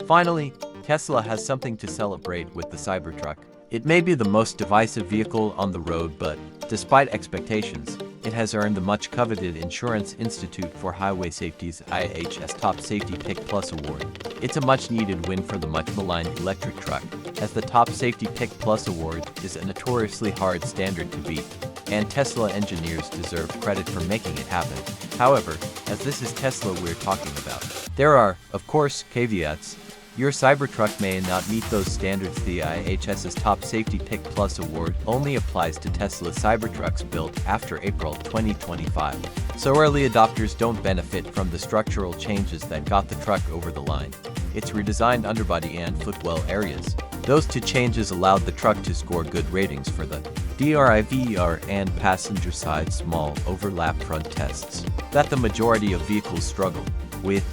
Finally, Tesla has something to celebrate with the Cybertruck. It may be the most divisive vehicle on the road, but despite expectations, it has earned the much-coveted Insurance Institute for Highway Safety's IIHS Top Safety Pick Plus Award. It's a much-needed win for the much-maligned electric truck, as the Top Safety Pick Plus Award is a notoriously hard standard to beat, and Tesla engineers deserve credit for making it happen. However, as this is Tesla we're talking about, there are, of course, caveats. Your Cybertruck may not meet those standards. The IIHS's Top Safety Pick Plus Award only applies to Tesla Cybertrucks built after April 2025. So early adopters don't benefit from the structural changes that got the truck over the line. Its redesigned underbody and footwell areas. Those two changes allowed the truck to score good ratings for the DRIVR and passenger side small overlap front tests that the majority of vehicles struggle with.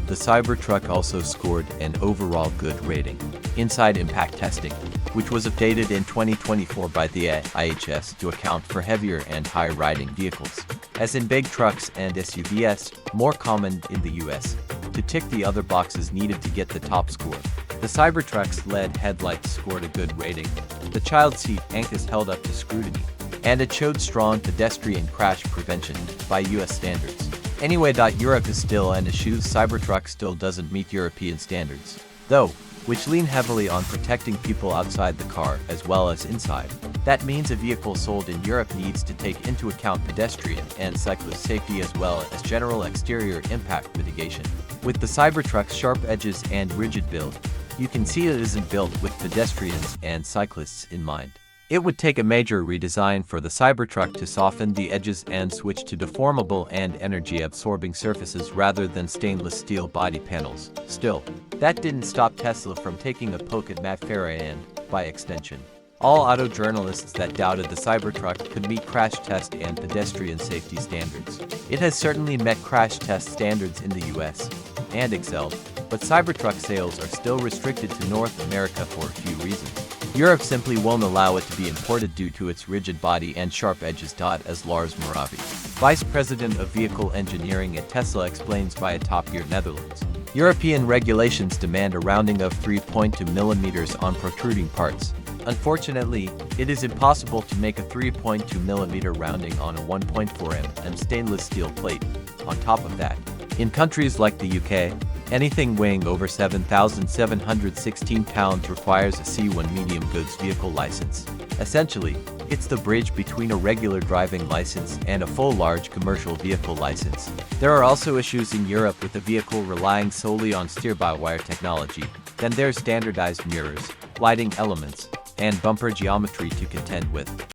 The Cybertruck also scored an overall good rating inside impact testing, which was updated in 2024 by the IIHS to account for heavier and high-riding vehicles, as in big trucks and SUVs, more common in the US, to tick the other boxes needed to get the top score. The Cybertruck's LED headlights scored a good rating, the child seat anchors held up to scrutiny, and it showed strong pedestrian crash prevention by US standards. Anyway, Europe is still an issue. Cybertruck still doesn't meet European standards, though, which lean heavily on protecting people outside the car as well as inside. That means a vehicle sold in Europe needs to take into account pedestrian and cyclist safety as well as general exterior impact mitigation. With the Cybertruck's sharp edges and rigid build, you can see it isn't built with pedestrians and cyclists in mind. It would take a major redesign for the Cybertruck to soften the edges and switch to deformable and energy-absorbing surfaces rather than stainless steel body panels. Still, that didn't stop Tesla from taking a poke at Matt Farah and, by extension, all auto journalists that doubted the Cybertruck could meet crash test and pedestrian safety standards. It has certainly met crash test standards in the US and excelled, but Cybertruck sales are still restricted to North America for a few reasons. Europe simply won't allow it to be imported due to its rigid body and sharp edges. As Lars Moravi, Vice President of Vehicle Engineering at Tesla, explains via Top Gear Netherlands, European regulations demand a rounding of 3.2 millimeters on protruding parts. Unfortunately, it is impossible to make a 3.2 millimeter rounding on a 1.4 mm stainless steel plate. On top of that, in countries like the UK, anything weighing over 7,716 pounds requires a C1 medium goods vehicle license. Essentially, it's the bridge between a regular driving license and a full large commercial vehicle license. There are also issues in Europe with a vehicle relying solely on steer-by-wire technology. Then there's standardized mirrors, lighting elements, and bumper geometry to contend with.